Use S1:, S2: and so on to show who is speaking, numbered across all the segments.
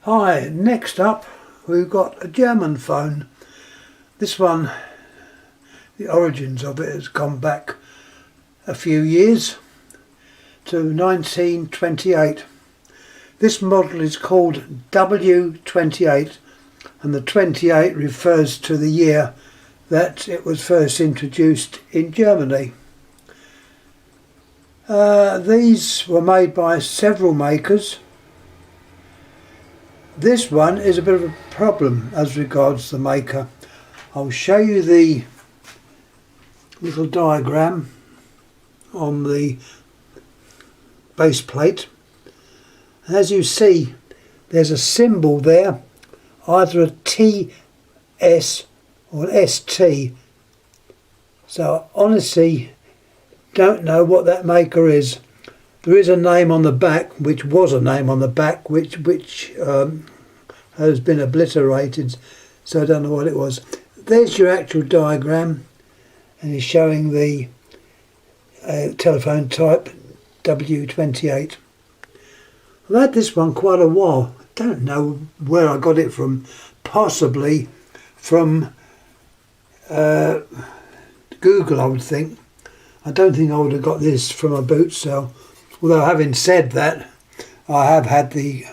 S1: Hi, next up we've got a German phone. This one, the origins of it has gone back a few years to 1928. This model is called W28 and the 28 refers to the year that it was first introduced in Germany. These were made by several makers. This one is a bit of a problem as regards the maker. I'll show you the little diagram on the base plate. As you see, there's a symbol there, either a TS or an ST. So I honestly don't know what that maker is. There is a name on the back, which was a name on the back, which has been obliterated, so I don't know what it was. There's your actual diagram, and it's showing the telephone type W28. I've had this one quite a while. I don't know where I got it from. Possibly from Google, I would think. I don't think I would have got this from a boot sale. Although having said that, I have had the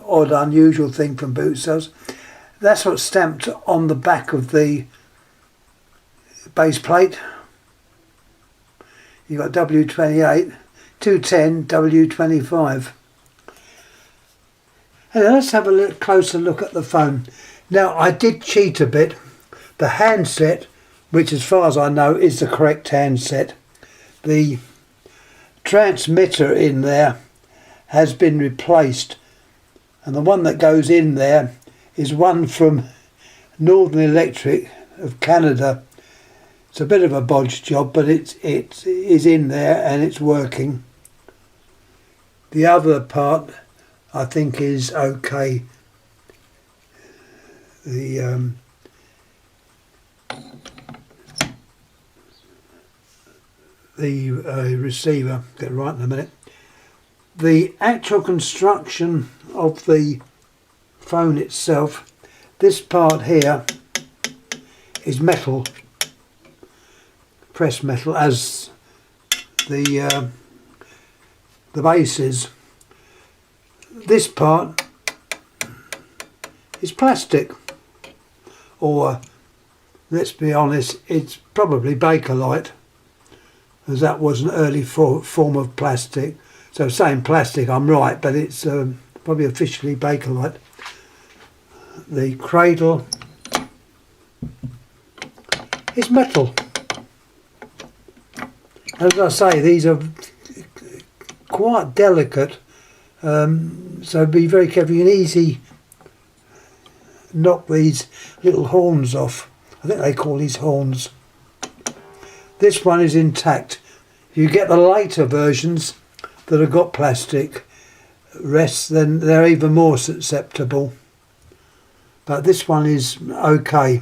S1: odd unusual thing from boot sales. That's what's stamped on the back of the base plate. You've got W28, 210, W25. And let's have a closer look at the phone. Now, I did cheat a bit. The handset, which as far as I know is the correct handset, the transmitter in there has been replaced, and the one that goes in there is one from Northern Electric of Canada. It's a bit of a bodge job, but it is in there and it's working. The other part I think is okay. The receiver, get right in a minute. The actual construction of the phone itself, this part here is metal, pressed metal, as the base is. This part is plastic, or let's be honest, it's probably Bakelite, as that was an early form of plastic. So saying plastic, I'm right, but it's probably officially Bakelite. The cradle is metal. As I say, these are quite delicate, so be very careful. You can easily knock these little horns off. I think they call these horns. This one is intact. You get the later versions that have got plastic rests, then they're even more susceptible. But this one is okay.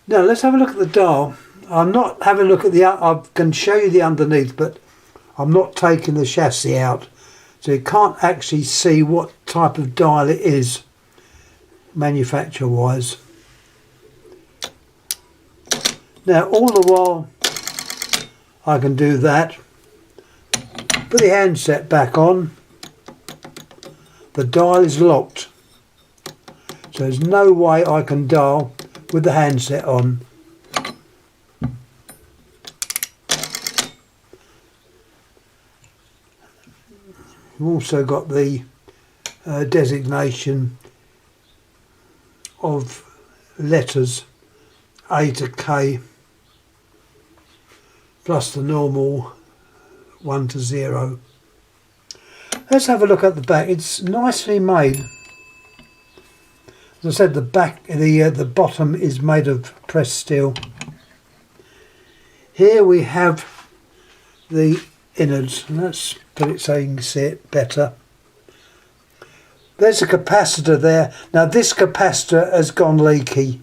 S1: Now let's have a look at the dial. I'm not having a look at I can show you the underneath, but I'm not taking the chassis out, so you can't actually see what type of dial it is, manufacturer wise. Now all the while I can do that, put the handset back on, the dial is locked, so there's no way I can dial with the handset on. You've also got the designation of letters A to K, plus the normal 1 to 0. Let's have a look at the back. It's nicely made. As I said, the bottom is made of pressed steel. Here we have the innards. Let's put it so you can see it better. There's a capacitor there. Now this capacitor has gone leaky.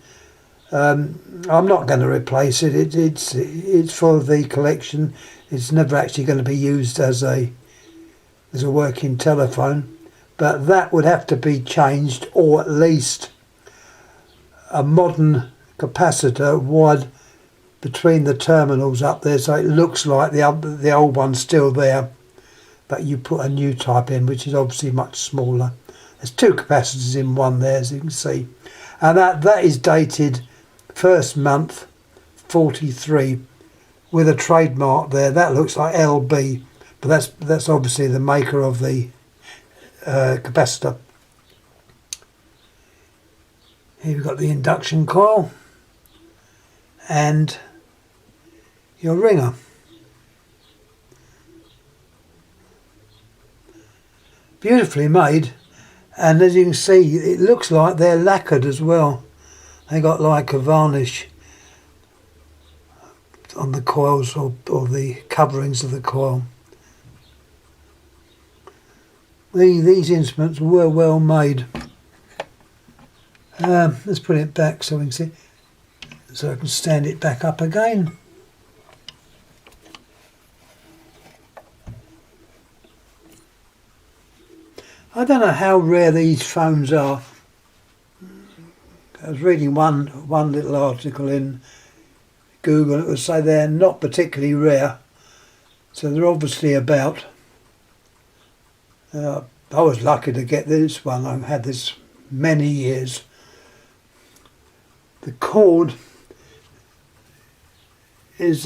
S1: I'm not going to replace it. It's for the collection. It's never actually going to be used as a working telephone. but that would have to be changed, or at least a modern capacitor wide between the terminals up there, so it looks like the old one's still there, but you put a new type in, which is obviously much smaller. There's two capacitors in one there, as you can see, and that is dated 1st month 43 with a trademark there. That looks like LB, but that's obviously the maker of the capacitor. Here we've got the induction coil and your ringer. Beautifully made, and as you can see, it looks like they're lacquered as well. They got like a varnish on the coils or the coverings of the coil. These instruments were well made. Let's put it back so we can see, so I can stand it back up again. I don't know how rare these phones are. I was reading one little article in Google, and it would say they're not particularly rare, so they're obviously about. I was lucky to get this one. I've had this many years. The cord is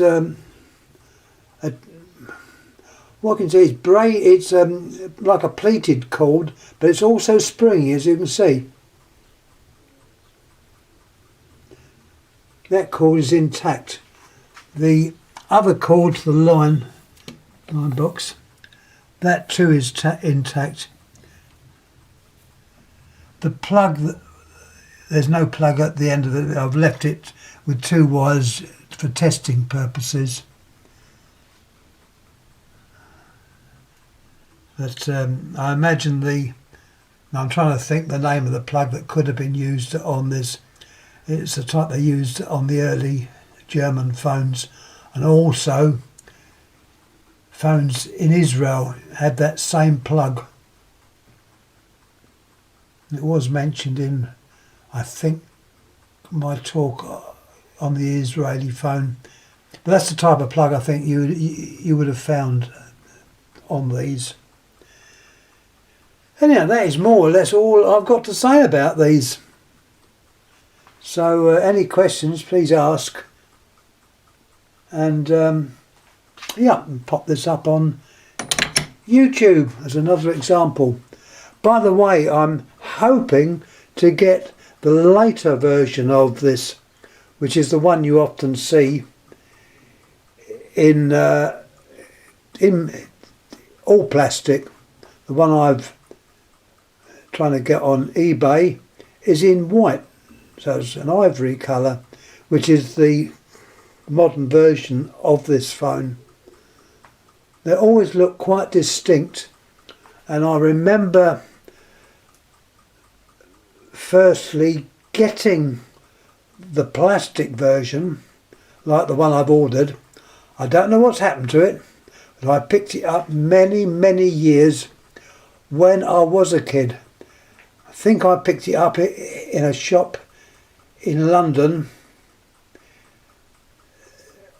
S1: what I can see is it's like a pleated cord, but it's also springy, as you can see. That cord is intact. The other cord to the line box, that too is intact. The plug, there's no plug at the end of it. I've left it with two wires for testing purposes. But I imagine I'm trying to think the name of the plug that could have been used on this. It's the type they used on the early German phones, and also phones in Israel had that same plug. It was mentioned in, I think, my talk on the Israeli phone. But that's the type of plug I think you would have found on these. Anyhow, that is more or less all I've got to say about these. So any questions, please ask. And yeah, pop this up on YouTube as another example. By the way, I'm hoping to get the later version of this, which is the one you often see in all plastic. The one I've trying to get on eBay is in white, so it's an ivory colour, which is the modern version of this phone. They always look quite distinct, and I remember firstly getting the plastic version, like the one I've ordered. I don't know what's happened to it, but I picked it up many years when I was a kid. I think I picked it up in a shop in London.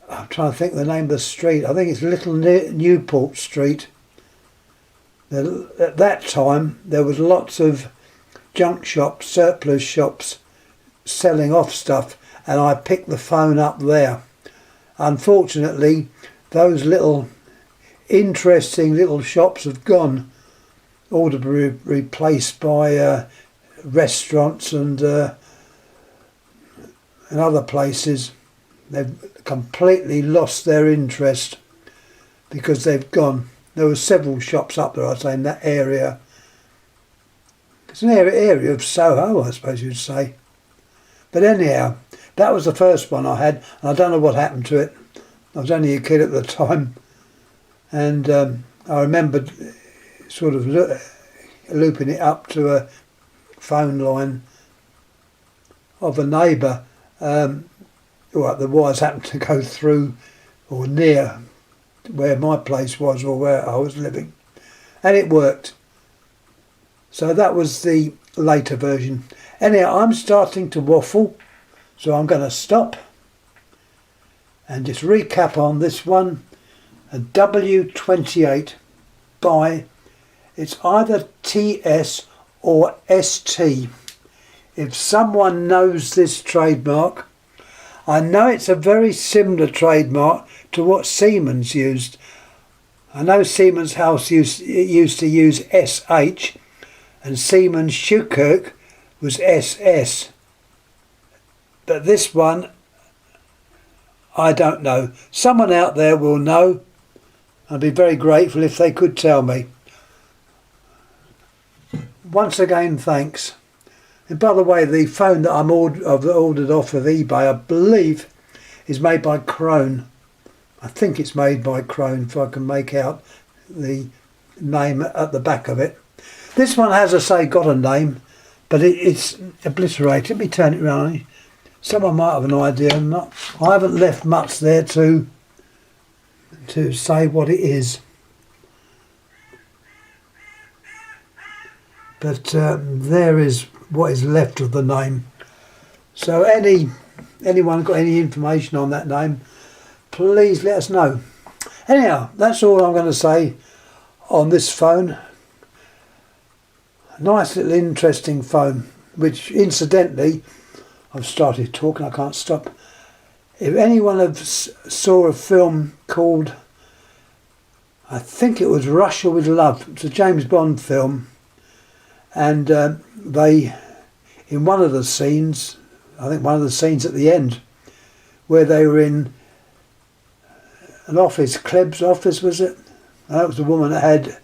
S1: I'm trying to think the name of the street. I think it's Little Newport Street. At that time there was lots of junk shops, surplus shops selling off stuff, and I picked the phone up there. Unfortunately, those little interesting little shops have gone, all to be replaced by restaurants and other places. They've completely lost their interest because they've gone. There were several shops up there, I'd say, in that area. It's an area of Soho, I suppose you'd say. But anyhow, that was the first one I had, and I don't know what happened to it. I was only a kid at the time, and I remembered sort of looping it up to a phone line of a neighbour. Well, the wires happened to go through or near where my place was or where I was living, and it worked. So that was the later version. Anyhow, I'm starting to waffle, so I'm going to stop and just recap on this one. A W28 by, it's either TS or ST. If someone knows this trademark, I know it's a very similar trademark to what Siemens used. I know Siemens House used to use SH, and Siemens Schukerk was SS. But this one, I don't know. Someone out there will know. I'd be very grateful if they could tell me. Once again, thanks. And by the way, the phone that I've ordered off of eBay, I believe, is made by Krone. I think it's made by Krone, if I can make out the name at the back of it. This one has, I say, got a name, but it's obliterated. Let me turn it around. Someone might have an idea. I haven't left much there to say what it is. But there is what is left of the name. So anyone got any information on that name, please let us know. Anyhow, that's all I'm going to say on this phone. A nice little interesting phone, which incidentally, I've started talking, I can't stop. If anyone saw a film called, I think it was Russia with Love, it's a James Bond film, and they, in one of the scenes, I think one of the scenes at the end, where they were in an office, Kleb's office, was it? And that was the woman that had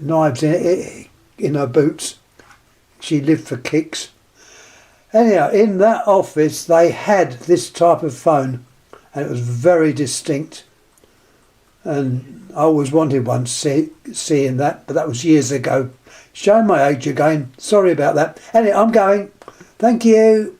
S1: knives in her boots. She lived for kicks. Anyhow, in that office they had this type of phone, and it was very distinct. And I always wanted one, seeing that, but that was years ago. Showing my age again. Sorry about that. Anyway, I'm going. Thank you.